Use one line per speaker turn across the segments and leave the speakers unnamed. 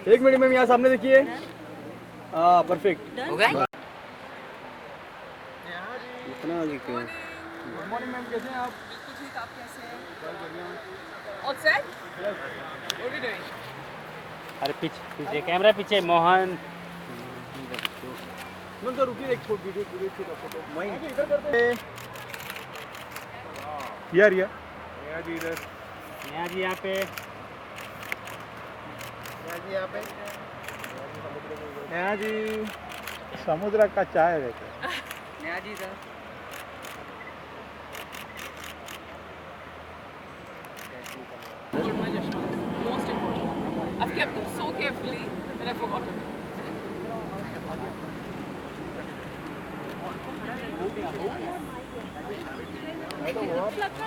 एक minute ma'am, यहाँ सामने देखिए। हाँ परफेक्ट।
हो गया?
इतना गुड मॉर्निंग मैम, कैसे हैं आप?
बिल्कुल ठीक, आप कैसे हैं? All set? What are we doing?
अरे पीछे कैमरा पीछे मोहन।
मैम तो रुकिए, एक छोटी वीडियो छोटा फोटो वहीं इधर करते हैं। यार नेहा जी इधर,
नेहा जी यहाँ पे,
नेहा जी समुद्र का चाय देखे।
Neha ji sir. Most important. I've kept them so carefully that I forgot them.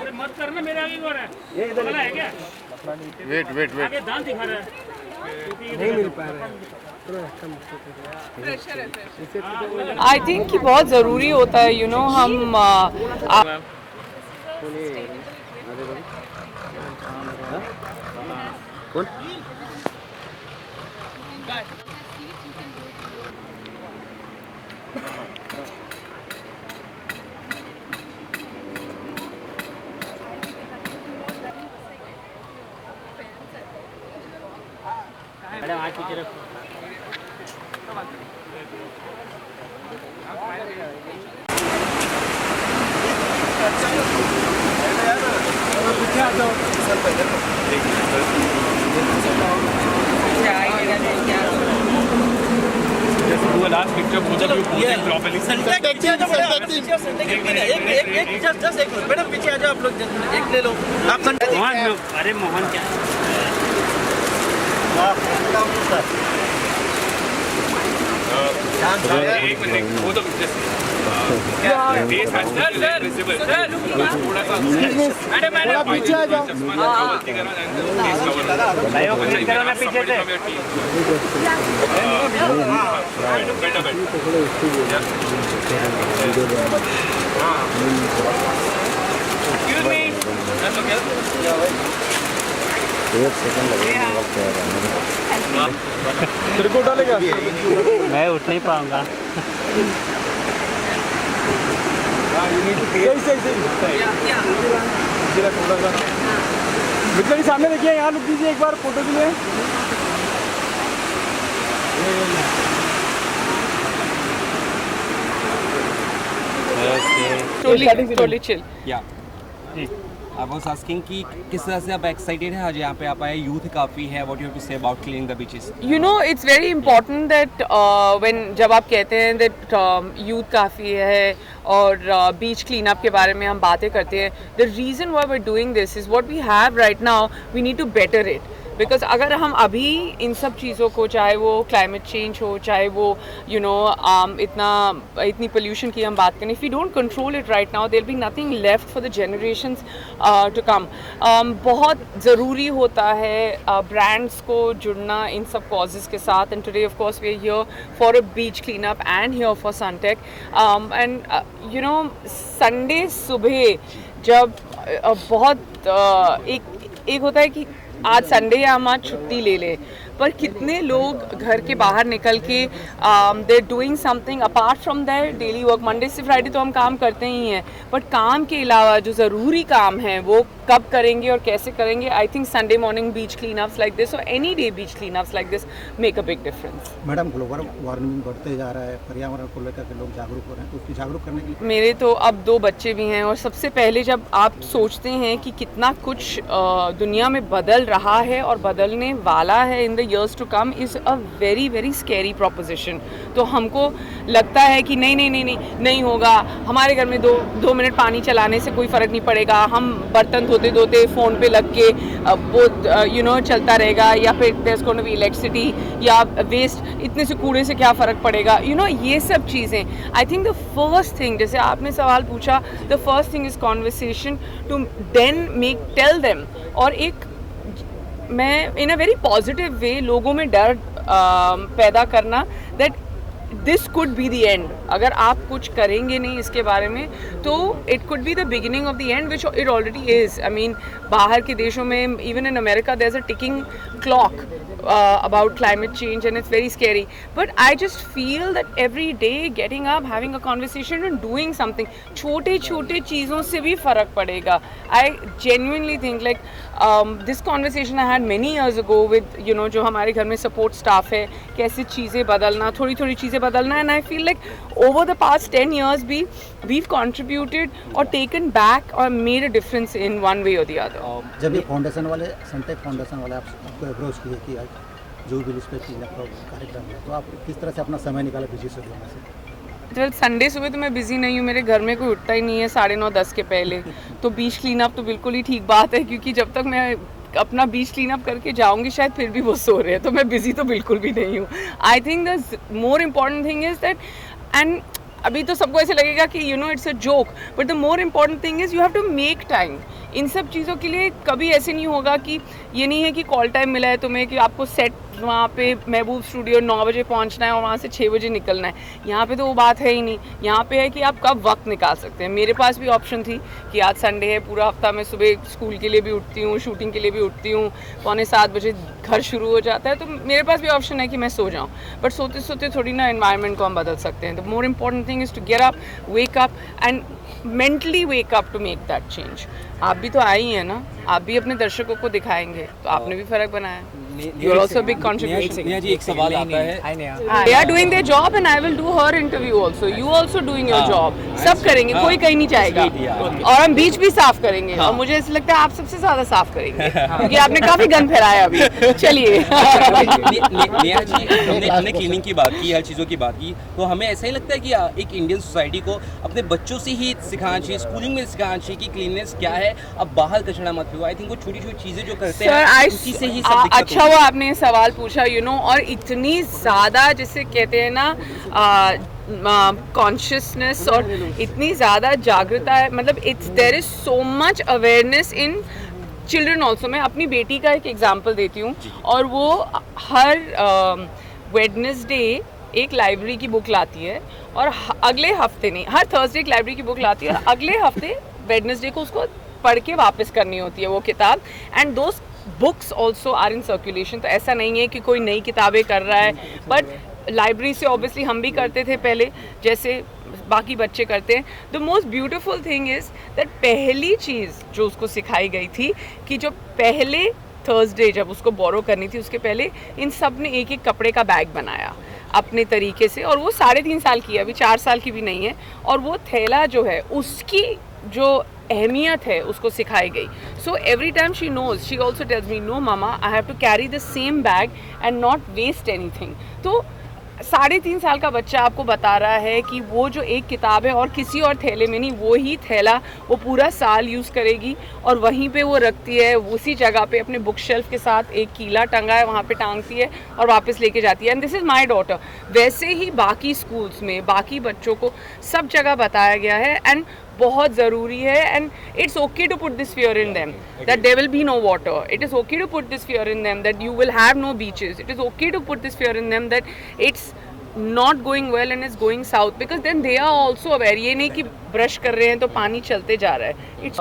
अरे मत करना, मेरे आगे हो रहा है।
ये इधर
है क्या?
वेट
आगे दांत दिखा रहा है।
नहीं मिल पा रहा है।
Pressure है फिर। I think कि बहुत ज़रूरी होता है, you know, हम
कौन?
मैडम आज पीछे रखो।
लास्ट पिक्चर
मैडम पीछे आ जाओ आप लोग, एक ले लो आप।
मोहन, अरे मोहन क्या?
एक मिनट, वो तो
थोड़ा पीछे आ जाओ।
पीछे से
तेरे को डालेगा?
मैं उठ नहीं पाऊंगा।
मित्र जी सामने देखिए, यहाँ रुक दीजिए एक बार फोटो के लिए।
totally chill.
I was asking कि किस तरह से आप एक्साइटेड हैं आज यहाँ पे आप आए, यूथ काफ़ी है, what you have to say about cleaning the beaches?
You know, it's very important that when जब आप कहते हैं that youth काफ़ी है और बीच क्लीन अप के बारे में हम बातें करते हैं, the reason why we're doing this is what we have right now, we need to better it. Because अगर हम अभी इन सब चीज़ों को, चाहे वो क्लाइमेट चेंज हो, चाहे वो इतनी पोल्यूशन की हम बात करें, if you don't control it right now there be nothing left for the generations to come. बहुत ज़रूरी होता है ब्रांड्स को जुड़ना इन सब कॉजेज़ के साथ। And today of course we are here for a beach clean up and here for Suntech. And you know, Sunday सुबह जब बहुत एक होता है कि आज संडे है, हम आज छुट्टी ले लें, पर कितने लोग घर के बाहर निकल के they doing something apart from their daily work. Monday से फ्राइडे तो हम काम करते ही हैं, बट काम के अलावा जो ज़रूरी काम है वो कब करेंगे और कैसे करेंगे। I think Sunday morning beach clean ups like this और any day beach clean ups like this make a big difference.
Madam, global warming बढ़ते जा रहा है, पर्यावरण को लेकर के लोग जागरूक हो रहे हैं, तो उसकी जागरूक करने के लिए
मेरे तो अब 2 बच्चे भी हैं, और सबसे पहले जब आप सोचते हैं कि कितना कुछ दुनिया में बदल रहा है और बदलने वाला है in the years to come is a very very scary proposition. तो हमको लगता है कि नहीं होगा, हमारे घर में 2 मिनट पानी चलाने से कोई फ़र्क नहीं पड़ेगा, हम बर्तन धोते धोते फ़ोन पे लग के वो चलता रहेगा, या फिर there's going to be electricity या वेस्ट, इतने से कूड़े से क्या फ़र्क पड़ेगा, ये सब चीज़ें। I think the first thing, जैसे आपने सवाल पूछा, the first thing is conversation to then tell them, और एक मैं इन अ वेरी पॉजिटिव वे लोगों में डर पैदा करना that this could be the end. अगर आप कुछ करेंगे नहीं इसके बारे में तो it could be the beginning of the end, which it already is. I mean, बाहर के देशों में, even in America, there is a ticking clock about climate change and it's very scary. But I just feel that every day getting up, having a conversation and doing something, छोटे छोटे चीज़ों से भी फ़र्क पड़ेगा. I genuinely think like this conversation I had many years ago with जो हमारे घर में support staff है, कैसे चीज़ें बदलना, थोड़ी थोड़ी चीज़ें बदलना, and I feel like over the past 10 years we've contributed or taken back or made a difference in one way or the other.
जब ये फाउंडेशन वाले सनटेक फाउंडेशन वाले आपको अप्रोच किए कि आज जो भी इस पे कार्यक्रम है, तो आप किस तरह से अपना समय निकाला बिजी शेड्यूल में से?
चल संडे सुबह तो मैं बिज़ी नहीं हूँ, मेरे घर में कोई उठता ही नहीं है 9:30-10 के पहले, तो बीच क्लीन अप तो बिल्कुल ही ठीक बात है, क्योंकि जब तक मैं अपना बीच क्लीन अप करके जाऊंगी शायद फिर भी वो सो रहे हैं, तो मैं बिज़ी तो बिल्कुल भी नहीं हूँ. I think the more important thing is that, and अभी तो सबको ऐसे लगेगा कि it's a joke, but the more important thing is you have to make time. इन सब चीज़ों के लिए कभी ऐसे नहीं होगा कि ये नहीं है कि कॉल टाइम मिला है तुम्हें कि आपको सेट वहाँ पे महबूब स्टूडियो 9 बजे पहुँचना है और वहाँ से 6 बजे निकलना है. यहाँ पे तो वो बात है ही नहीं. यहाँ पे है कि आप कब वक्त निकाल सकते हैं. मेरे पास भी ऑप्शन थी कि आज संडे है, पूरा हफ्ता मैं सुबह स्कूल के लिए भी उठती हूँ, शूटिंग के लिए भी उठती हूँ, 6:45 बजे घर शुरू हो जाता है, तो मेरे पास भी ऑप्शन है कि मैं सो जाऊँ. बट सोते सोते थोड़ी ना एनवायरनमेंट को हम बदल सकते हैं. The more important thing is to get up, wake up and mentally wake up to make that change. आप भी तो आई हैं ना, आप भी अपने दर्शकों को दिखाएंगे, तो आपने भी फर्क बनाया. You are also a big contribution.
Neha ji एक सवाल आता है.
They are doing their job and I will do her interview also. You also doing your job. सब करेंगे, कोई कहीं नहीं जाएगा. और हम बीच भी साफ करेंगे. और मुझे ऐसा लगता है आप सबसे ज़्यादा साफ करेंगे, क्योंकि आपने काफी गंद फैलाया अभी. चलिए.
नेहा जी, हमने क्लीनिंग की बात की, हर चीज़ों की बात की, तो हमें ऐसा ही लगता है कि एक इंडियन सोसाइटी को अपने बच्चों से ही सिखाना चाहिए, स्कूलिंग में सिखाना चाहिए कि क्लीननेस क्या है, अब बाहर कचरा मत फेंको. आई थिंक वो छोटी छोटी चीज़ें जो करते हैं उसी से ही सब.
अच्छा वो आपने ये सवाल पूछा, और इतनी ज़्यादा जिसे कहते हैं ना कॉन्शियसनेस और इतनी ज़्यादा जागरूकता है, मतलब there is so much awareness in children also. मैं अपनी बेटी का एक एग्जाम्पल देती हूँ, और वो हर वेडनेसडे एक लाइब्रेरी की बुक लाती है, और अगले हफ्ते नहीं, हर थर्सडे एक लाइब्रेरी की बुक लाती है, और अगले हफ्ते वेडनेसडे को उसको पढ़ के वापस करनी होती है वो किताब. And those books also are in circulation. तो ऐसा नहीं है कि कोई नई किताबें कर रहा है, बट लाइब्रेरी से ऑब्वियसली हम भी करते थे पहले, जैसे बाकी बच्चे करते हैं. The most beautiful thing is that पहली चीज़ जो उसको सिखाई गई थी कि जो पहले थर्सडे जब उसको बोरो करनी थी, उसके पहले इन सब ने एक एक कपड़े का बैग बनाया अपने तरीके से, और वो 3.5 साल की है, अभी 4 साल की भी नहीं है, और वो थैला जो है उसकी जो अहमियत है उसको सिखाई गई. So every time she knows, she also tells me, no mama I have to carry the same bag and not waste anything. तो 3.5 साल का बच्चा आपको बता रहा है कि वो जो एक किताब है और किसी और थैले में नहीं, वो ही थैला वो पूरा साल यूज़ करेगी, और वहीं पे वो रखती है, उसी जगह पे अपने बुक शेल्फ के साथ एक कीला टंगा है वहाँ पे टांगती है और वापस लेके जाती है. And this is my daughter. वैसे ही बाकी स्कूल्स में बाकी बच्चों को सब जगह बताया गया है, एंड बहुत ज़रूरी है. And it's okay to put this fear in them that there will be no water. It is okay to put this fear in them that you will have no beaches. It is okay to put this fear in them that it's not going well and is going south, because then they are also aware. ये नहीं कि brush कर रहे हैं तो पानी चलते जा रहा है. It's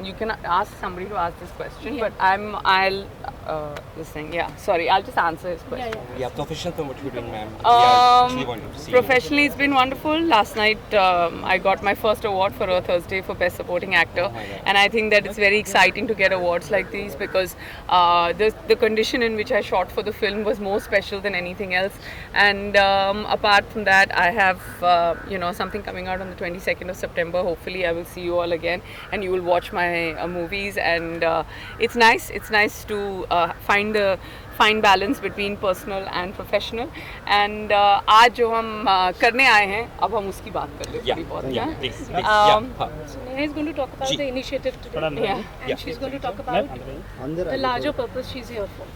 you can ask somebody to ask this question, but I'll this thing, yeah, sorry, I'll just answer his question.
Yeah, professional from what you're doing, ma'am. Actually wanted to see.
Professionally, it's been wonderful. Last night, I got my first award for Earth Thursday for Best Supporting Actor, and I think that it's very exciting to get awards like these, because the condition in which I shot for the film was more special than anything else. And apart from that, I have something coming out on the 22nd of September. Hopefully, I will see you all again, and you will watch my movies. And it's nice to find the fine balance between personal and professional. And आज जो हम करने आए हैं, अब हम उसकी बात कर लेते हैं बहुत.
Yeah, please.
Neha is going to talk about the initiative today.
Yeah.
And she's going to talk about the larger purpose she's here for.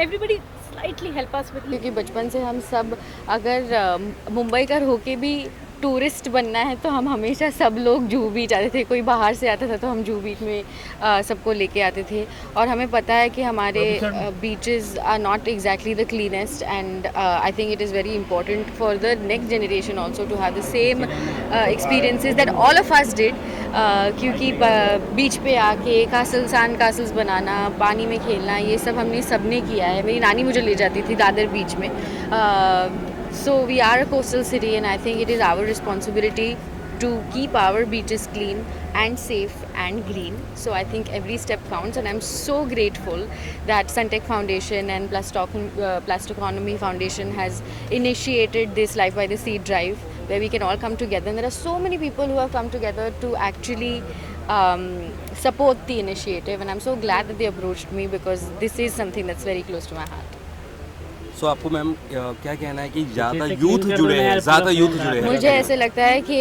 Everybody slightly help us with.
क्योंकि बचपन से हम सब, अगर मुंबई का होके भी टूरिस्ट बनना है तो हम हमेशा सब लोग जूहू बीच आते थे. कोई बाहर से आता था तो हम जूहू बीच में सबको लेके आते थे, और हमें पता है कि हमारे beaches are not exactly the cleanest. And I think it is very important for the next generation also to have the same experiences that all of us did. क्योंकि बीच पे आके सैंड कासल्स बनाना, पानी में खेलना, ये सब हमने सबने किया है। मेरी नानी मुझे ले जाती थी दादर बीच में। So we are a coastal city and I think it is our responsibility to keep our beaches clean and safe and green. So I think every step counts, and I'm so grateful that Suntec Foundation and Plastoconomy Foundation has initiated this Life by the Sea drive, where we can all come together. And there are so many people who have come together to actually support the initiative, and I'm so glad that they approached me because this is something that's very close to my heart.
सो आपको ma'am क्या कहना है कि ज़्यादा youth जुड़े हैं?
मुझे ऐसे लगता है कि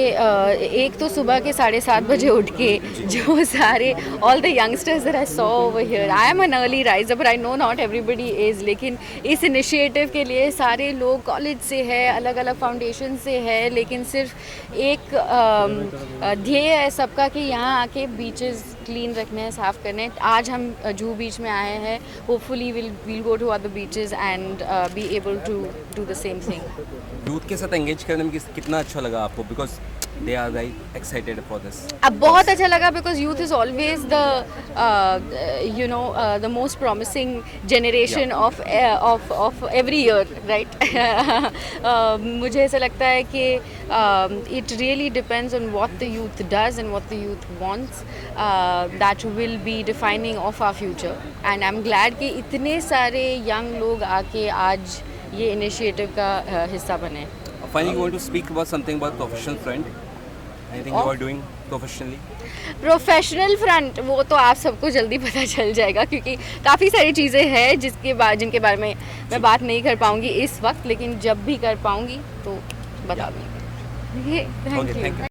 एक तो सुबह के 7:30 बजे उठ के जो सारे all the youngsters that I saw over here, I am an early riser but I know not everybody is, लेकिन इस इनिशिएटिव के लिए सारे लोग कॉलेज से है, अलग अलग फाउंडेशन से है, लेकिन सिर्फ एक ध्येय है सबका कि यहाँ आके बीचेस क्लीन रखने हैं, साफ़ करने हैं। आज हम जूहू बीच में आए हैं, hopefully will go to other beaches and be able to do the same thing.
Youth के साथ एंगेज करने में कितना अच्छा लगा आपको? Because they are very excited for this.
अब बहुत अच्छा लगा because youth is always the you know the most promising generation of every year, right. मुझे ऐसा लगता है कि it really depends on what the youth does and what the youth wants, that will be defining of our future, and I'm glad कि इतने सारे young लोग आके आज ये initiative का हिस्सा बने।
Finally, you want to speak about something about professional front? Anything you are doing professionally?
Professional front वो तो आप सबको जल्दी पता चल जाएगा, क्योंकि काफ़ी सारी चीज़ें हैं जिनके बारे में मैं बात नहीं कर पाऊँगी इस वक्त, लेकिन जब भी कर पाऊँगी तो बता दूँगी। Thank you.